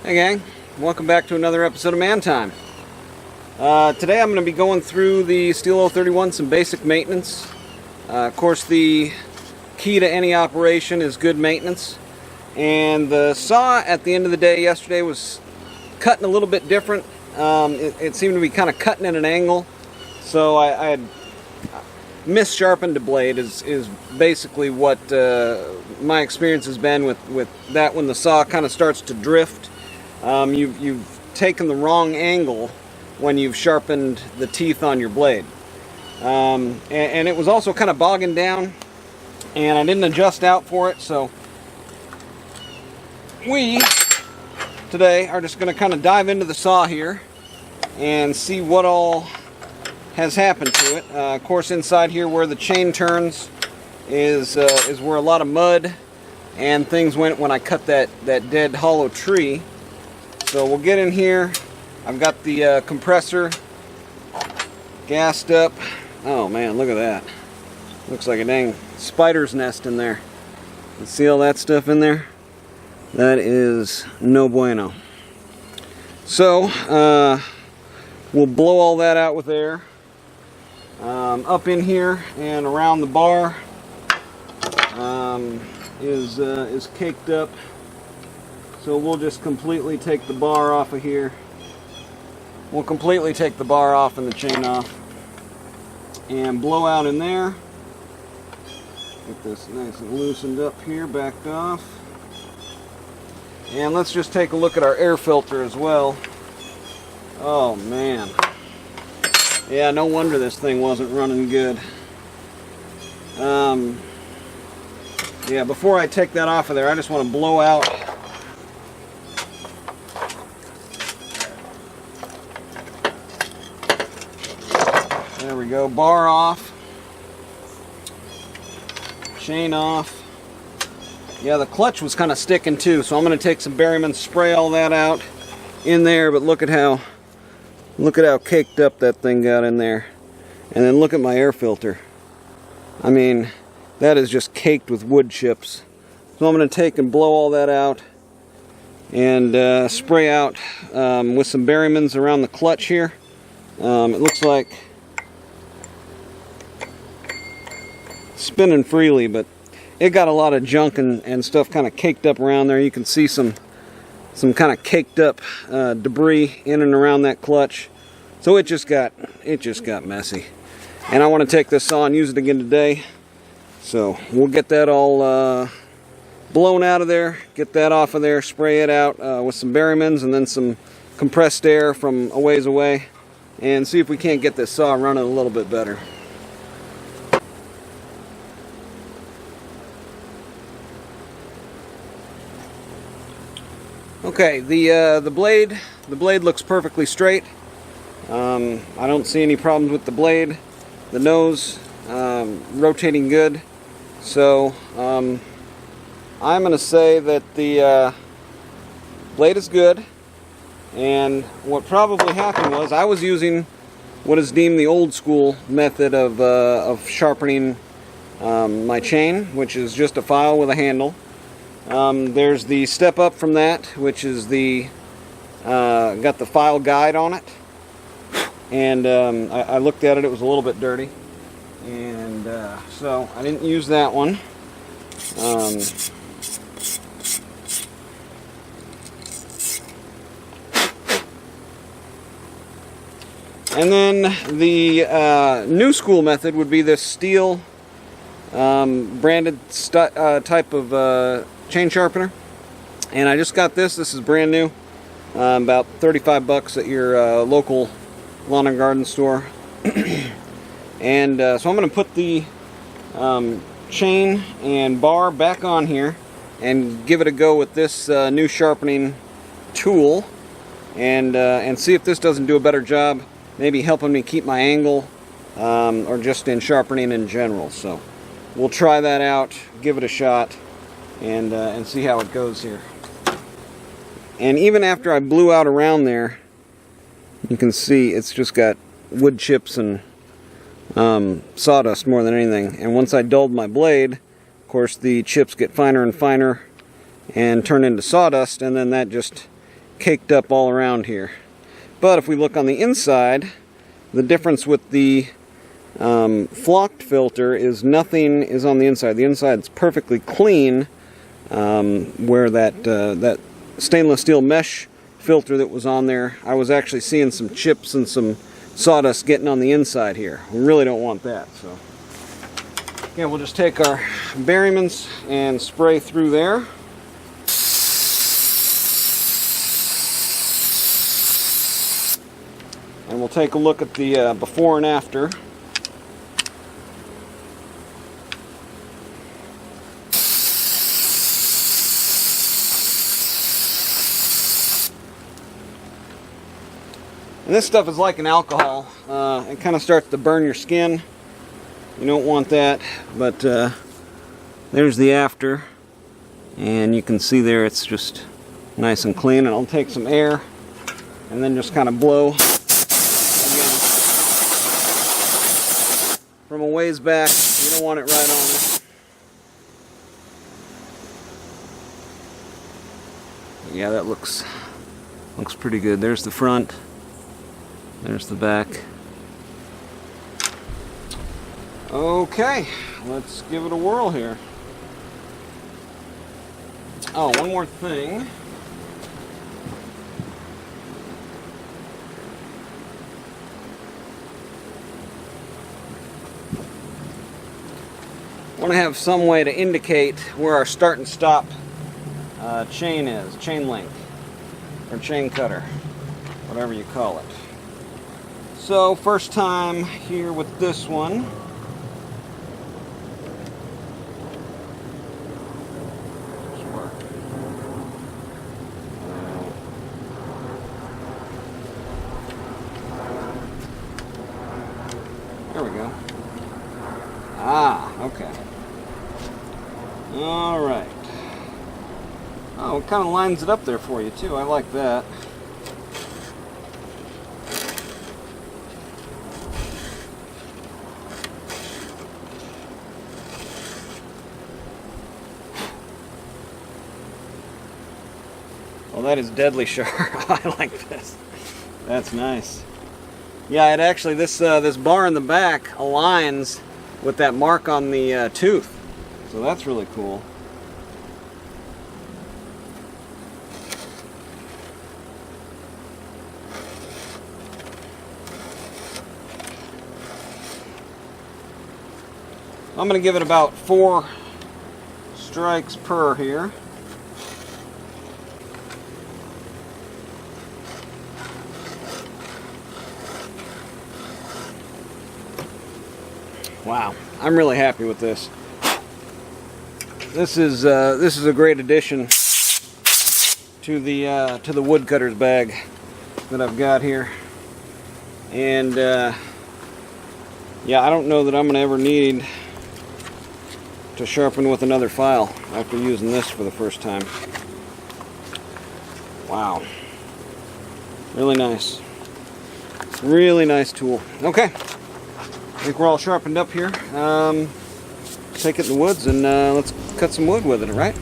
Hey gang, welcome back to another episode of Man Time. Today I'm going to be going through the Stihl 031, some basic maintenance. Of course, the key to any operation is good maintenance. And the saw at the end of the day yesterday was cutting a little bit different. It seemed to be kind of cutting at an angle. So I had mis-sharpened the blade is basically what my experience has been with that. When the saw kind of starts to drift, you've taken the wrong angle when you've sharpened the teeth on your blade. And it was also kind of bogging down, and I didn't adjust out for it, so we today are just going to kind of dive into the saw here and see what all has happened to it. Of course, inside here where the chain turns is where a lot of mud and things went when I cut that dead hollow tree. So we'll get in here. I've got the compressor gassed up. Oh man, look at that. Looks like a dang spider's nest in there. You see all that stuff in there? That is no bueno. So we'll blow all that out with air. Up in here and around the bar is caked up. So we'll just completely take the bar off of here. We'll completely take the bar off and the chain off and blow out in there. Get this nice and loosened up here, backed off. And let's just take a look at our air filter as well. Oh man. Yeah, no wonder this thing wasn't running good. Yeah, before I take that off of there, I just want to blow out there we go, bar off, chain off. Yeah, the clutch was kind of sticking too, so I'm going to take some Berryman, spray all that out in there, but look at how caked up that thing got in there. And then look at my air filter. I mean, that is just caked with wood chips. So I'm going to take and blow all that out and spray out with some Berrymans around the clutch here. It looks like spinning freely, but it got a lot of junk and stuff kind of caked up around there. You can see some kind of caked up debris in and around that clutch. So it just got messy. And I want to take this saw and use it again today. So we'll get that all blown out of there, get that off of there, spray it out with some Berrymans and then some compressed air from a ways away, and see if we can't get this saw running a little bit better. Okay, the blade looks perfectly straight. I don't see any problems with the blade. The nose rotating good. So I'm going to say that the blade is good. And what probably happened was I was using what is deemed the old school method of sharpening my chain, which is just a file with a handle. There's the step up from that, which is got the file guide on it. And I looked at it, it was a little bit dirty. And so I didn't use that one. And then the new school method would be this Stihl branded type of chain sharpener. And I just got this. This is brand new. About 35 bucks at your local lawn and garden store. And so I'm going to put the chain and bar back on here and give it a go with this new sharpening tool and see if this doesn't do a better job, maybe helping me keep my angle or just in sharpening in general. So we'll try that out, give it a shot, and see how it goes here. And even after I blew out around there, you can see it's just got wood chips and sawdust more than anything. And once I dulled my blade, of course the chips get finer and finer and turn into sawdust, and then that just caked up all around here. But if we look on the inside, the difference with the flocked filter is nothing is on the inside. The inside's perfectly clean, where that stainless steel mesh filter that was on there, I was actually seeing some chips and some sawdust getting on the inside here. We really don't want that. So yeah, we'll just take our Berrymans and spray through there. And we'll take a look at the before and after. And this stuff is like an alcohol. It kind of starts to burn your skin. You don't want that. But there's the after. And you can see there it's just nice and clean. And I'll take some air and then just kind of blow. From a ways back, you don't want it right on there. Yeah, that looks pretty good. There's the front. There's the back. Okay, let's give it a whirl here. Oh, one more thing. I want to have some way to indicate where our start and stop chain is, chain link, or chain cutter, whatever you call it. So first time here with this one. There we go. Ah, okay. All right. Oh, it kind of lines it up there for you too. I like that. Well, that is deadly sharp. I like this. That's nice. Yeah, it actually, this bar in the back aligns with that mark on the tooth. So that's really cool. I'm going to give it about 4 strikes per here. Wow, I'm really happy with this. This is a great addition to the woodcutter's bag that I've got here, and yeah, I don't know that I'm gonna ever need to sharpen with another file after using this for the first time. Wow, really nice tool. Okay. I think we're all sharpened up here. Take it in the woods and let's cut some wood with it, all right?